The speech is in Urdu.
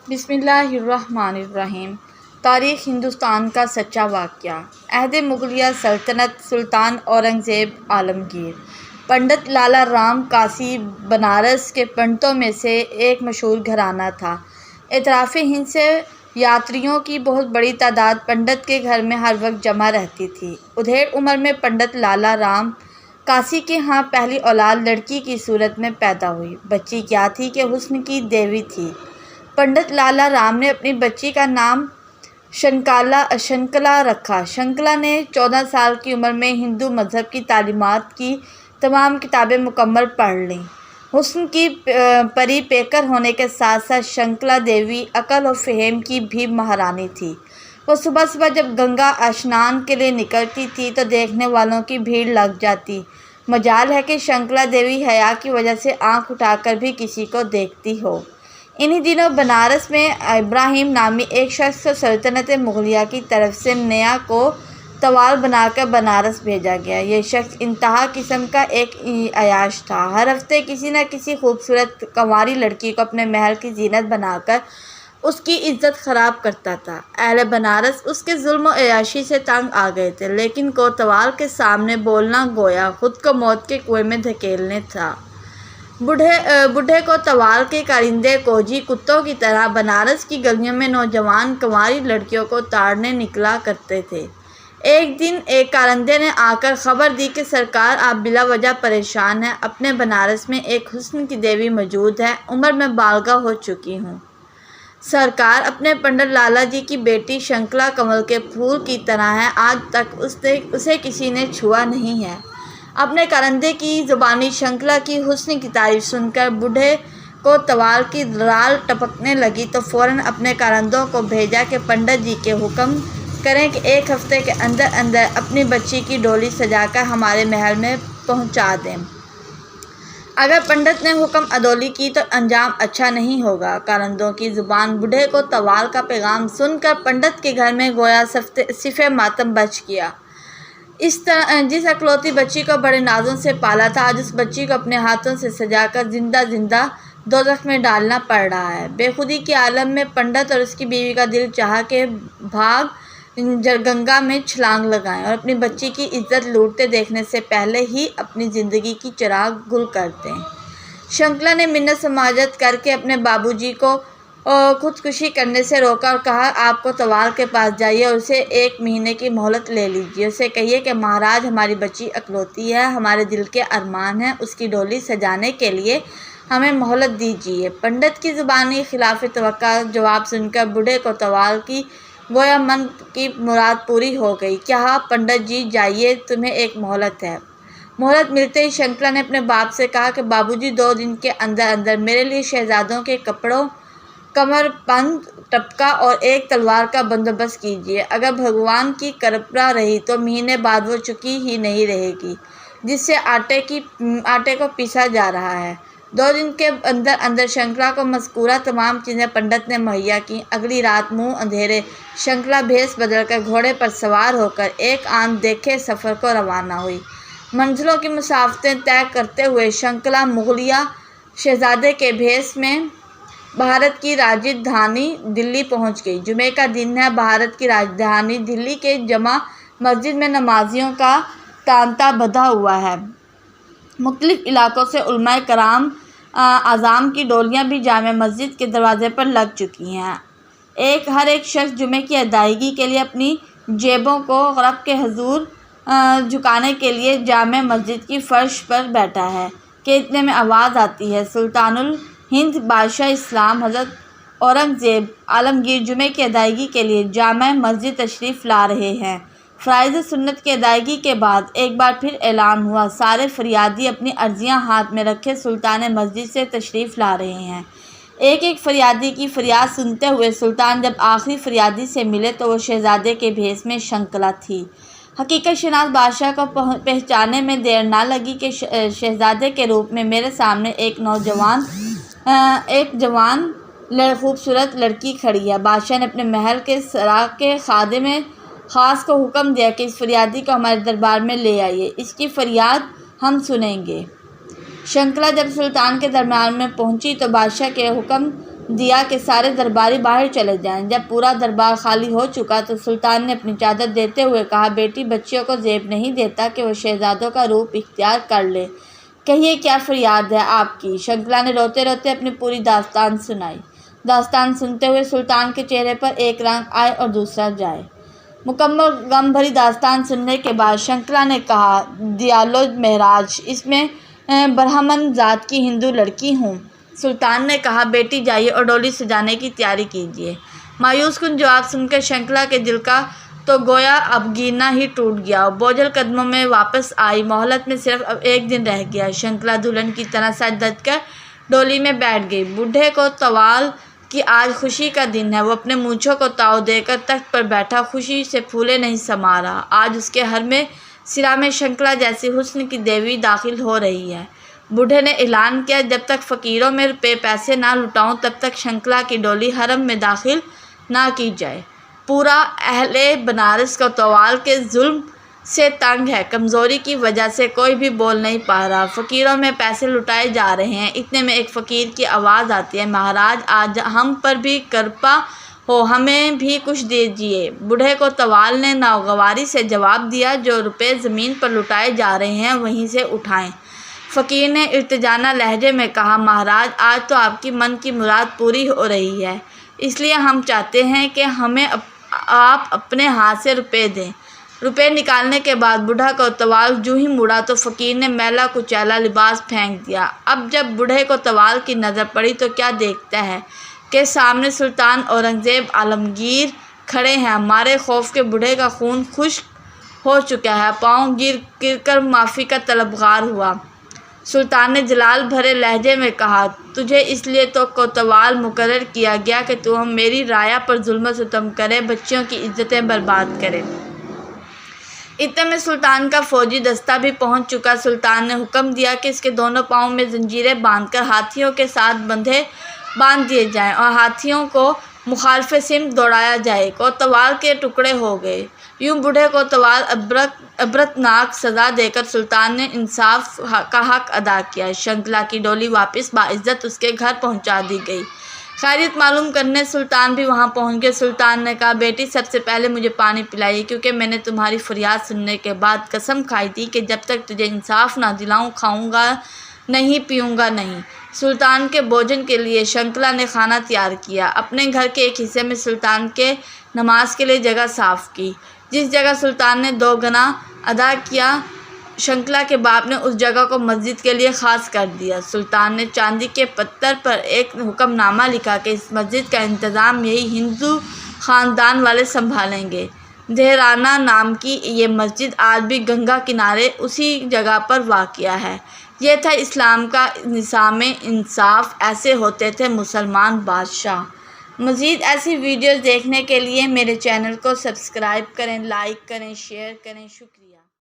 بسم اللہ الرحمن الرحیم۔ تاریخ ہندوستان کا سچا واقعہ۔ عہد مغلیہ سلطنت، سلطان اورنگزیب عالمگیر۔ پنڈت لالہ رام کاسی بنارس کے پنڈتوں میں سے ایک مشہور گھرانہ تھا۔ اطراف ہند سے یاتریوں کی بہت بڑی تعداد پنڈت کے گھر میں ہر وقت جمع رہتی تھی۔ ادھیڑ عمر میں پنڈت لالہ رام کاسی کے ہاں پہلی اولاد لڑکی کی صورت میں پیدا ہوئی۔ بچی کیا تھی کہ حسن کی دیوی تھی۔ پنڈت لالہ رام نے اپنی بچی کا نام شنکلا رکھا۔ شنکلا نے 14 سال کی عمر میں ہندو مذہب کی تعلیمات کی تمام کتابیں مکمل پڑھ لیں۔ حسن کی پری پیکر ہونے کے ساتھ ساتھ شنکلا دیوی عقل و فہم کی بھی مہارانی تھی۔ وہ صبح صبح جب گنگا اشنان کے لیے نکلتی تھی تو دیکھنے والوں کی بھیڑ لگ جاتی۔ مجال ہے کہ شنکلا دیوی حیا کی وجہ سے آنکھ اٹھا کر بھی کسی کو دیکھتی ہو۔ انہی دنوں بنارس میں ابراہیم نامی ایک شخص کو سلطنت مغلیہ کی طرف سے نیا کو طوال بنا کر بنارس بھیجا گیا۔ یہ شخص انتہا قسم کا ایک عیاش تھا۔ ہر ہفتے کسی نہ کسی خوبصورت کنواری لڑکی کو اپنے محل کی زینت بنا کر اس کی عزت خراب کرتا تھا۔ اہل بنارس اس کے ظلم و عیاشی سے تنگ آ گئے تھے، لیکن کوتوال کے سامنے بولنا گویا خود کو موت کے کنویں میں دھکیلنے تھا۔ بوڑھے کوتوال کے کارندے کوجی کتوں کی طرح بنارس کی گلیوں میں نوجوان کنواری لڑکیوں کو تاڑنے نکلا کرتے تھے۔ ایک دن ایک کارندے نے آ کر خبر دی کہ سرکار آپ بلا وجہ پریشان ہیں، اپنے بنارس میں ایک حسن کی دیوی موجود ہے، عمر میں بالغہ ہو چکی ہوں۔ سرکار، اپنے پنڈت لالہ جی کی بیٹی شنکلا کمل کے پھول کی طرح ہے، آج تک اسے کسی نے چھوا نہیں ہے۔ اپنے کارندے کی زبانی شنکلا کی حسن کی تعریف سن کر بوڑھے کوتوال کی رال ٹپکنے لگی تو فوراً اپنے کارندوں کو بھیجا کہ پنڈت جی کے حکم کریں کہ ایک ہفتے کے اندر اندر اپنی بچی کی ڈولی سجا کر ہمارے محل میں پہنچا دیں۔ اگر پنڈت نے حکم عدولی کی تو انجام اچھا نہیں ہوگا۔ کارندوں کی زبان بوڑھے کوتوال کا پیغام سن کر پنڈت کے گھر میں گویا صف ماتم بچ گیا۔ جس اکلوتی بچی کو بڑے نازوں سے پالا تھا، آج اس بچی کو اپنے ہاتھوں سے سجا کر زندہ دوزخ میں ڈالنا پڑ رہا ہے۔ بے خودی کے عالم میں پنڈت اور اس کی بیوی کا دل چاہا کہ بھاگ گنگا میں چھلانگ لگائیں اور اپنی بچی کی عزت لوٹتے دیکھنے سے پہلے ہی اپنی زندگی کی چراغ گل کر دیں۔ شنکلا نے منت سماجت کر کے اپنے بابو جی کو خودکشی کرنے سے روکا اور کہا، آپ کوتوال کے پاس جائیے اور اسے 1 مہینے کی مہلت لے لیجیے۔ اسے کہیے کہ مہاراج، ہماری بچی اکلوتی ہے، ہمارے دل کے ارمان ہیں، اس کی ڈولی سجانے کے لیے ہمیں مہلت دیجیے۔ پنڈت کی زبانی خلاف توقع جواب سن کر بوڑھے کوتوال کی گویا من کی مراد پوری ہو گئی۔ کہا، پنڈت جی جائیے، تمہیں ایک مہلت ہے۔ مہلت ملتے ہی شنکلا نے اپنے باپ سے کہا کہ بابو جی 2 دن کے اندر اندر میرے لیے شہزادوں کے کپڑوں، کمر بند ٹپکا اور ایک تلوار کا بندوبست کیجیے۔ اگر بھگوان کی کرپا رہی تو مہینے بعد وہ چکی ہی نہیں رہے گی جس سے آٹے کو پیسا جا رہا ہے۔ 2 دن کے اندر اندر شنکلا کو مذکورہ تمام چیزیں پنڈت نے مہیا کیں۔ اگلی رات منہ اندھیرے شنکلا بھیس بدل کر گھوڑے پر سوار ہو کر ایک آنکھ دیکھے سفر کو روانہ ہوئی۔ منزلوں کی مسافتیں طے کرتے ہوئے شنکلا مغلیہ شہزادے کے بھیس میں بھارت کی راجدھانی دلی پہنچ گئی۔ جمعے کا دن ہے۔ بھارت کی راجدھانی دلی کے جامع مسجد میں نمازیوں کا تانتا بندھا ہوا ہے۔ مختلف علاقوں سے علماء کرام اعظام کی ڈولیاں بھی جامع مسجد کے دروازے پر لگ چکی ہیں۔ ہر ایک شخص جمعے کی ادائیگی کے لیے اپنی جیبوں کو رب کے حضور جھکانے کے لیے جامع مسجد کی فرش پر بیٹھا ہے کہ اتنے میں آواز آتی ہے، سلطان الہند بادشاہ اسلام حضرت اورنگزیب عالمگیر جمعے کی ادائیگی کے لیے جامع مسجد تشریف لا رہے ہیں۔ فرائض سنت کی ادائیگی کے بعد ایک بار پھر اعلان ہوا، سارے فریادی اپنی عرضیاں ہاتھ میں رکھے سلطان مسجد سے تشریف لا رہے ہیں۔ ایک ایک فریادی کی فریاد سنتے ہوئے سلطان جب آخری فریادی سے ملے تو وہ شہزادے کے بھیس میں شنکلا تھی۔ حقیقت شناس بادشاہ کو پہچاننے میں دیر نہ لگی کہ شہزادے کے روپ میں میرے سامنے ایک جوان خوبصورت لڑکی کھڑی ہے۔ بادشاہ نے اپنے محل کے سرا کے خادم خاص کو حکم دیا کہ اس فریادی کو ہمارے دربار میں لے آئیے، اس کی فریاد ہم سنیں گے۔ شنکلا جب سلطان کے دربار میں پہنچی تو بادشاہ کے حکم دیا کہ سارے درباری باہر چلے جائیں۔ جب پورا دربار خالی ہو چکا تو سلطان نے اپنی چادر دیتے ہوئے کہا، بیٹی بچیوں کو زیب نہیں دیتا کہ وہ شہزادوں کا روپ اختیار کر لے، کہیے کیا فریاد ہے آپ کی؟ شنکلا نے روتے روتے اپنی پوری داستان سنائی۔ داستان سنتے ہوئے سلطان کے چہرے پر ایک رنگ آئے اور دوسرا جائے۔ مکمل غم بھری داستان سننے کے بعد شنکلا نے کہا، دیالو مہاراج، اس میں برہمن ذات کی ہندو لڑکی ہوں۔ سلطان نے کہا، بیٹی جائیے اور ڈولی سجانے کی تیاری کیجیے۔ مایوس کن جواب سن کر شنکلا کے دل کا تو گویا اب گرنا ہی ٹوٹ گیا۔ بوجھل قدموں میں واپس آئی۔ مہلت میں صرف اب ایک دن رہ گیا۔ شنکلا دلہن کی طرح سج دھج کر ڈولی میں بیٹھ گئی۔ بوڑھے کو طوال کہ آج خوشی کا دن ہے۔ وہ اپنے مونچھوں کو تاؤ دے کر تخت پر بیٹھا خوشی سے پھولے نہیں سما رہا۔ آج اس کے حرم سرا میں شنکلا جیسی حسن کی دیوی داخل ہو رہی ہے۔ بوڑھے نے اعلان کیا، جب تک فقیروں میں روپے پیسے نہ لٹاؤں تب تک شنکلا کی ڈولی حرم میں داخل نہ کی جائے۔ پورا اہل بنارس کو طوال کے ظلم سے تنگ ہے۔ کمزوری کی وجہ سے کوئی بھی بول نہیں پا رہا۔ فقیروں میں پیسے لٹائے جا رہے ہیں۔ اتنے میں ایک فقیر کی آواز آتی ہے، مہاراج آج ہم پر بھی کرپا ہو، ہمیں بھی کچھ دیجیے۔ بوڑھے کو طوال نے ناگواری سے جواب دیا، جو روپے زمین پر لٹائے جا رہے ہیں وہیں سے اٹھائیں۔ فقیر نے ارتجانا لہجے میں کہا، مہاراج آج تو آپ کی من کی مراد پوری ہو رہی ہے، اس لیے ہم چاہتے ہیں کہ ہمیں آپ اپنے ہاتھ سے روپے دیں۔ روپے نکالنے کے بعد بوڑھا کو طوال جوں ہی مڑا تو فقیر نے میلا کچیلا لباس پھینک دیا۔ اب جب بوڑھے کو طوال کی نظر پڑی تو کیا دیکھتا ہے کہ سامنے سلطان اورنگزیب عالمگیر کھڑے ہیں۔ مارے خوف کے بوڑھے کا خون خشک ہو چکا ہے، پاؤں گر کر معافی کا طلبگار ہوا۔ سلطان نے جلال بھرے لہجے میں کہا، تجھے اس لیے تو کوتوال مقرر کیا گیا کہ تو میری رعایا پر ظلم و ستم کرے، بچیوں کی عزتیں برباد کرے۔ اتنے میں سلطان کا فوجی دستہ بھی پہنچ چکا۔ سلطان نے حکم دیا کہ اس کے دونوں پاؤں میں زنجیریں باندھ کر ہاتھیوں کے ساتھ باندھ دیے جائیں اور ہاتھیوں کو مخالف سمت دوڑایا جائے۔ کوتوال کے ٹکڑے ہو گئے۔ یوں بوڑھے کوتوال عبرتناک سزا دے کر سلطان نے انصاف کا حق ادا کیا۔ شنکلا کی ڈولی واپس باعزت اس کے گھر پہنچا دی گئی۔ خیریت معلوم کرنے سلطان بھی وہاں پہنچ گئے۔ سلطان نے کہا، بیٹی سب سے پہلے مجھے پانی پلائیے، کیونکہ میں نے تمہاری فریاد سننے کے بعد قسم کھائی تھی کہ جب تک تجھے انصاف نہ دلاؤں کھاؤں گا نہیں پیوں گا نہیں۔ سلطان کے بھوجن کے لیے شنکلا نے کھانا تیار کیا۔ اپنے گھر کے ایک حصے میں سلطان کے نماز کے لیے جگہ صاف کی۔ جس جگہ سلطان نے 2 گنا ادا کیا، شنکلا کے باپ نے اس جگہ کو مسجد کے لیے خاص کر دیا۔ سلطان نے چاندی کے پتھر پر ایک حکم نامہ لکھا کہ اس مسجد کا انتظام یہی ہندو خاندان والے سنبھالیں گے۔ دہرانا نام کی یہ مسجد آج بھی گنگا کنارے اسی جگہ پر واقع ہے۔ یہ تھا اسلام کا نظام انصاف، ایسے ہوتے تھے مسلمان بادشاہ۔ مزید ایسی ویڈیوز دیکھنے کے لیے میرے چینل کو سبسکرائب کریں، لائک کریں، شیئر کریں۔ شکریہ۔